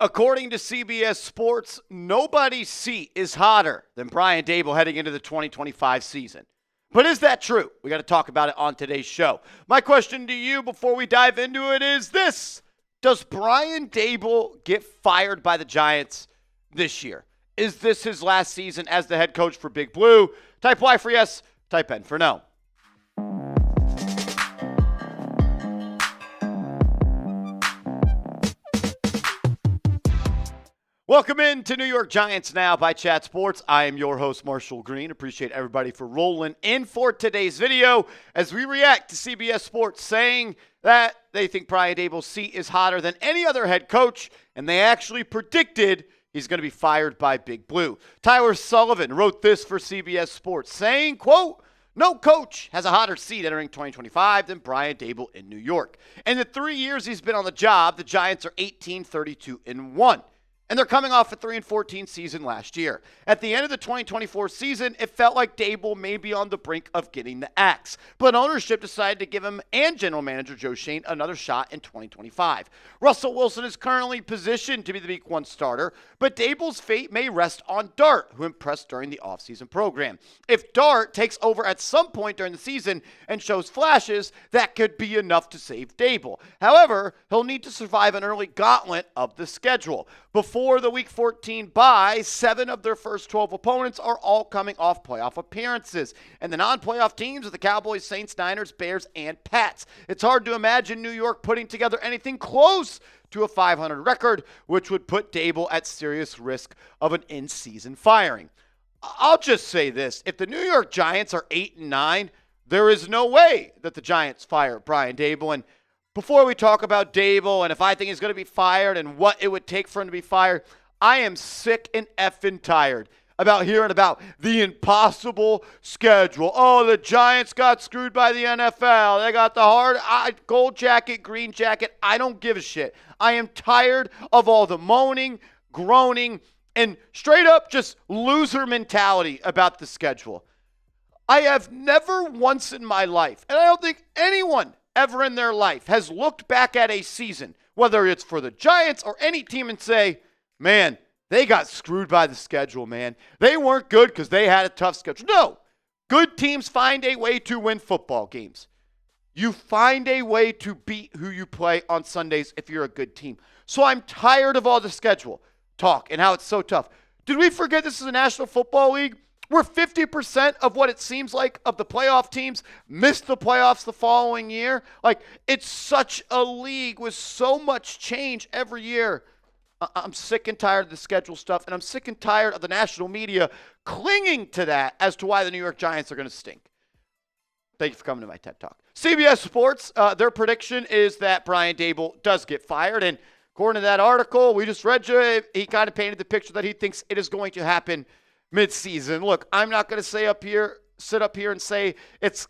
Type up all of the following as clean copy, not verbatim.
According to CBS Sports, nobody's seat is hotter than Brian Daboll heading into the 2025 season. But is that true? We got to talk about it on today's show. My question to you before we dive into it is this. Does Brian Daboll get fired by the Giants this year? Is this his last season as the head coach for Big Blue? Type Y for yes, type N for no. Welcome in to New York Giants Now by Chat Sports. I am your host, Marshall Green. Appreciate everybody for rolling in for today's video as we react to CBS Sports saying that they think Brian Daboll's seat is hotter than any other head coach, and they actually predicted he's going to be fired by Big Blue. Tyler Sullivan wrote this for CBS Sports saying, quote, "No coach has a hotter seat entering 2025 than Brian Daboll in New York. In the 3 years he's been on the job, the Giants are 18-32-1. And they're coming off a 3-14 season last year. At the end of the 2024 season, it felt like Daboll may be on the brink of getting the axe. But ownership decided to give him and general manager Joe Schoen another shot in 2025. Russell Wilson is currently positioned to be the week one starter, but Daboll's fate may rest on Dart, who impressed during the offseason program. If Dart takes over at some point during the season and shows flashes, that could be enough to save Daboll. However, he'll need to survive an early gauntlet of the schedule. Before the Week 14 bye, 7 of their first 12 opponents are all coming off playoff appearances. And the non-playoff teams are the Cowboys, Saints, Niners, Bears, and Pats. It's hard to imagine New York putting together anything close to a 500 record, which would put Daboll at serious risk of an in-season firing. I'll just say this. If the New York Giants are 8-9, there is no way that the Giants fire Brian Daboll. And before we talk about Daboll and if I think he's going to be fired and what it would take for him to be fired, I am sick and effing tired about hearing about the impossible schedule. Oh, the Giants got screwed by the NFL. They got the hard gold jacket, green jacket. I don't give a shit. I am tired of all the moaning, groaning, and straight up just loser mentality about the schedule. I have never once in my life, and I don't think anyone ever in their life has looked back at a season, whether it's for the Giants or any team, and say, man, they got screwed by the schedule, man. They weren't good because they had a tough schedule. No, good teams find a way to win football games. You find a way to beat who you play on Sundays if you're a good team. So I'm tired of all the schedule talk and how it's so tough. Did we forget this is a National Football League where 50% of what it seems like of the playoff teams missed the playoffs the following year? Like, it's such a league with so much change every year. I'm sick and tired of the schedule stuff, and I'm sick and tired of the national media clinging to that as to why the New York Giants are going to stink. Thank you for coming to my TED Talk. CBS Sports, their prediction is that Brian Daboll does get fired, and according to that article we just read you, he kind of painted the picture that he thinks it is going to happen mid-season. Look, I'm not going to sit up here and say it's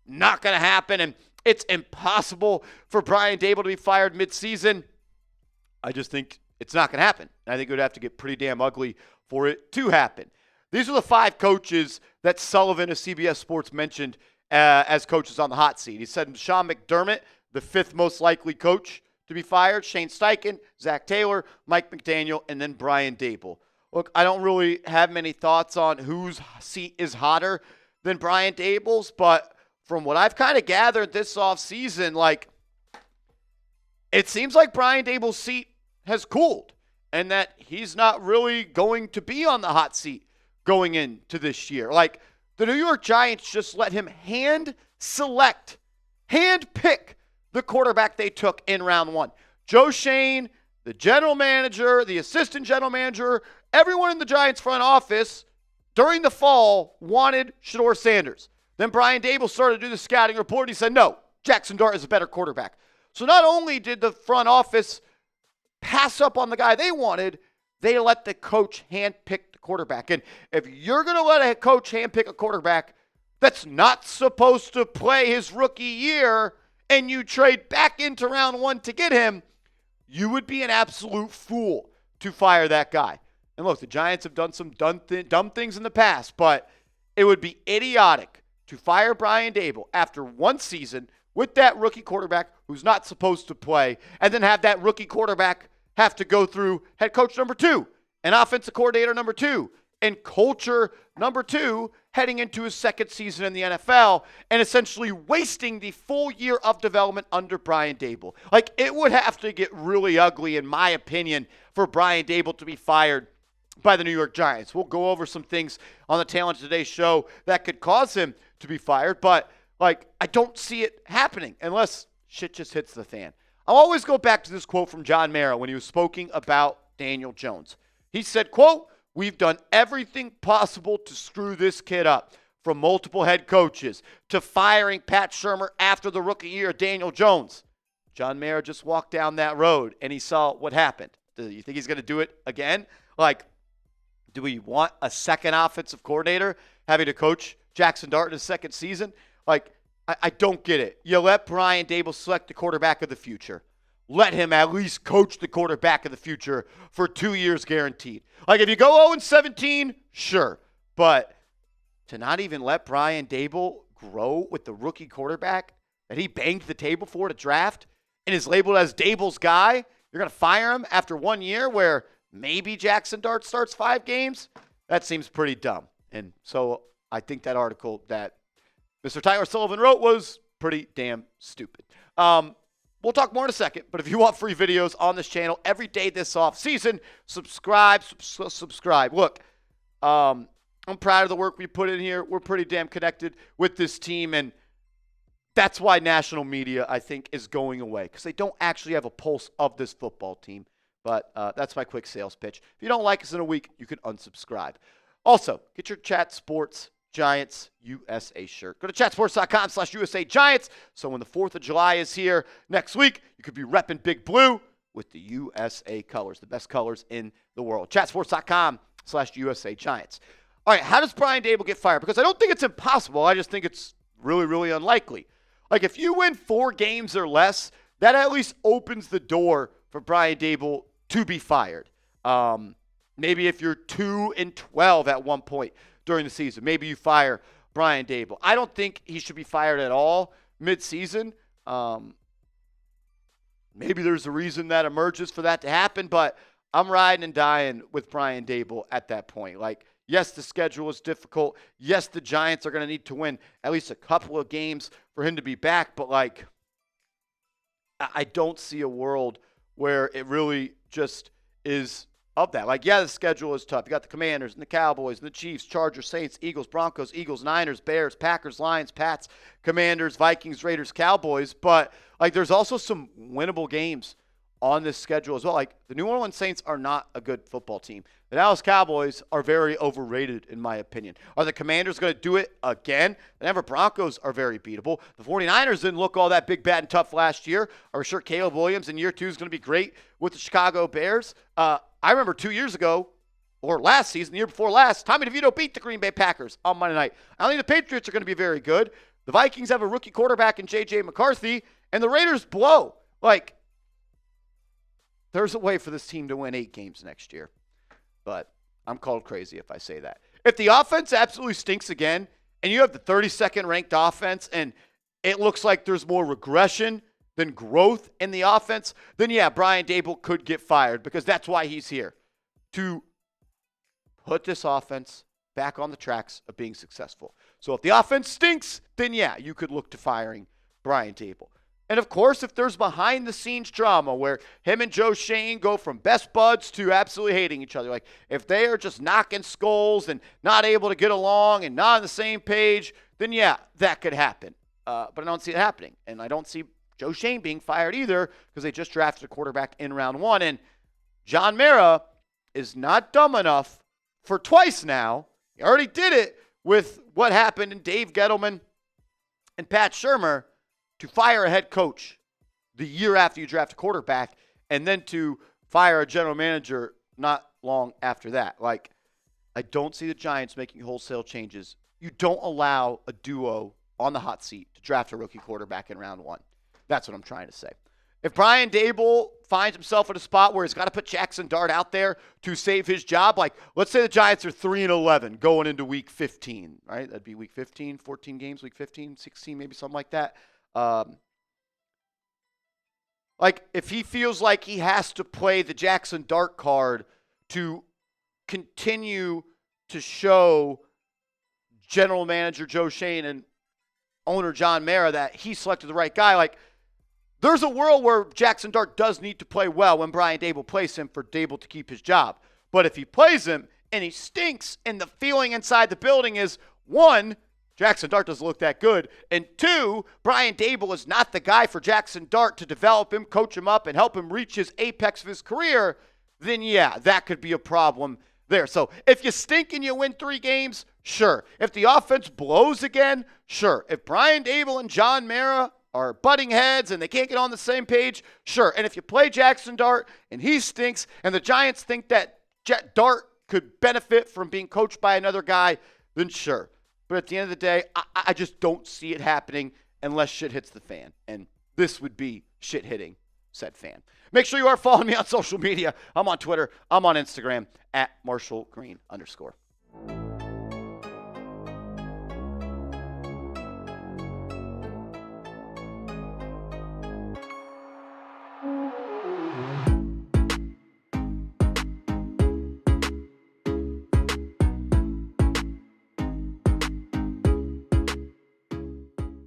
not going to happen and it's impossible for Brian Daboll to be fired mid-season. I just think it's not going to happen. And I think it would have to get pretty damn ugly for it to happen. These are the 5 coaches that Sullivan of CBS Sports mentioned as coaches on the hot seat. He said Sean McDermott, the 5th most likely coach to be fired, Shane Steichen, Zach Taylor, Mike McDaniel, and then Brian Daboll. Look, I don't really have many thoughts on whose seat is hotter than Brian Daboll's, but from what I've kind of gathered this offseason, like, it seems like Brian Daboll's seat has cooled and that he's not really going to be on the hot seat going into this year. Like, the New York Giants just let him hand pick the quarterback they took in round 1. Joe Schoen, the general manager, the assistant general manager, everyone in the Giants front office during the fall wanted Shedeur Sanders. Then Brian Daboll started to do the scouting report. He said, no, Jaxson Dart is a better quarterback. So not only did the front office pass up on the guy they wanted, they let the coach handpick the quarterback. And if you're going to let a coach handpick a quarterback that's not supposed to play his rookie year and you trade back into round 1 to get him, you would be an absolute fool to fire that guy. And look, the Giants have done some dumb things in the past, but it would be idiotic to fire Brian Daboll after 1 season with that rookie quarterback who's not supposed to play, and then have that rookie quarterback have to go through head coach number 2 and offensive coordinator number 2 and culture number 2 heading into his second season in the NFL and essentially wasting the full year of development under Brian Daboll. Like, it would have to get really ugly, in my opinion, for Brian Daboll to be fired by the New York Giants. We'll go over some things on the tail end of today's show that could cause him to be fired, but like, I don't see it happening unless shit just hits the fan. I'll always go back to this quote from John Mara when he was speaking about Daniel Jones. He said, quote, "We've done everything possible to screw this kid up, from multiple head coaches to firing Pat Shurmur after the rookie year of Daniel Jones." John Mara just walked down that road and he saw what happened. Do you think he's going to do it again? Like, do we want a second offensive coordinator having to coach Jaxson Dart in his second season? Like, I don't get it. You let Brian Daboll select the quarterback of the future. Let him at least coach the quarterback of the future for 2 years guaranteed. Like, if you go 0-17, sure. But to not even let Brian Daboll grow with the rookie quarterback that he banged the table for to draft and is labeled as Daboll's guy, you're going to fire him after 1 year where maybe Jaxson Dart starts 5 games? That seems pretty dumb. And so I think that article that Mr. Tyler Sullivan wrote was pretty damn stupid. We'll talk more in a second, but if you want free videos on this channel every day this off season, subscribe. Look, I'm proud of the work we put in here. We're pretty damn connected with this team, and that's why national media, I think, is going away, because they don't actually have a pulse of this football team. But that's my quick sales pitch. If you don't like us in a week, you can unsubscribe. Also, get your Chat Sports Giants USA shirt. Go to chatsports.com/USA Giants. So when the 4th of July is here next week, you could be repping Big Blue with the USA colors, the best colors in the world. Chatsports.com/USA Giants. All right, how does Brian Daboll get fired? Because I don't think it's impossible. I just think it's really, really unlikely. Like, if you win 4 games or less, that at least opens the door for Brian Daboll to be fired. Maybe if you're 2-12 at one point during the season, maybe you fire Brian Daboll. I don't think he should be fired at all mid-season. Maybe there's a reason that emerges for that to happen, but I'm riding and dying with Brian Daboll at that point. Like, yes, the schedule is difficult. Yes, the Giants are going to need to win at least a couple of games for him to be back, but like, I don't see a world where it really just is of that. Like, yeah, the schedule is tough. You got the Commanders and the Cowboys and the Chiefs, Chargers, Saints, Eagles, Broncos, Eagles, Niners, Bears, Packers, Lions, Pats, Commanders, Vikings, Raiders, Cowboys. But, like, there's also some winnable games on this schedule as well. Like, the New Orleans Saints are not a good football team. The Dallas Cowboys are very overrated, in my opinion. Are the Commanders going to do it again? The Denver Broncos are very beatable. The 49ers didn't look all that big, bad, and tough last year. Are we sure Caleb Williams in year 2 is going to be great with the Chicago Bears? I remember 2 years ago, or last season, the year before last, Tommy DeVito beat the Green Bay Packers on Monday night. I don't think the Patriots are going to be very good. The Vikings have a rookie quarterback in J.J. McCarthy, and the Raiders blow. Like, there's a way for this team to win 8 games next year. But I'm called crazy if I say that. If the offense absolutely stinks again, and you have the 32nd ranked offense, and it looks like there's more regression than growth in the offense, then yeah, Brian Daboll could get fired, because that's why he's here, to put this offense back on the tracks of being successful. So if the offense stinks, then yeah, you could look to firing Brian Daboll. And of course, if there's behind-the-scenes drama where him and Joe Shane go from best buds to absolutely hating each other, like if they are just knocking skulls and not able to get along and not on the same page, then yeah, that could happen. But I don't see it happening. And I don't see Joe Shane being fired either, because they just drafted a quarterback in round 1. And John Mara is not dumb enough for twice now. He already did it with what happened in Dave Gettleman and Pat Shurmur, to fire a head coach the year after you draft a quarterback, and then to fire a general manager not long after that. Like, I don't see the Giants making wholesale changes. You don't allow a duo on the hot seat to draft a rookie quarterback in round 1. That's what I'm trying to say. If Brian Daboll finds himself in a spot where he's got to put Jaxson Dart out there to save his job, like let's say the Giants are 3-11 going into week 15, right? That'd be week 15, 14 games, week 15, 16, maybe something like that. Like, if he feels like he has to play the Jaxson Dart card to continue to show general manager Joe Schoen and owner John Mara that he selected the right guy, like, there's a world where Jaxson Dart does need to play well when Brian Daboll plays him for Daboll to keep his job. But if he plays him and he stinks and the feeling inside the building is, one, Jaxson Dart doesn't look that good, and two, Brian Daboll is not the guy for Jaxson Dart to develop him, coach him up, and help him reach his apex of his career, then yeah, that could be a problem there. So if you stink and you win 3 games, sure. If the offense blows again, sure. If Brian Daboll and John Mara are butting heads and they can't get on the same page, sure. And if you play Jaxson Dart and he stinks and the Giants think that Dart could benefit from being coached by another guy, then sure. But at the end of the day, I just don't see it happening unless shit hits the fan. And this would be shit hitting said fan. Make sure you are following me on social media. I'm on Twitter. I'm on Instagram @MarshallGreen_.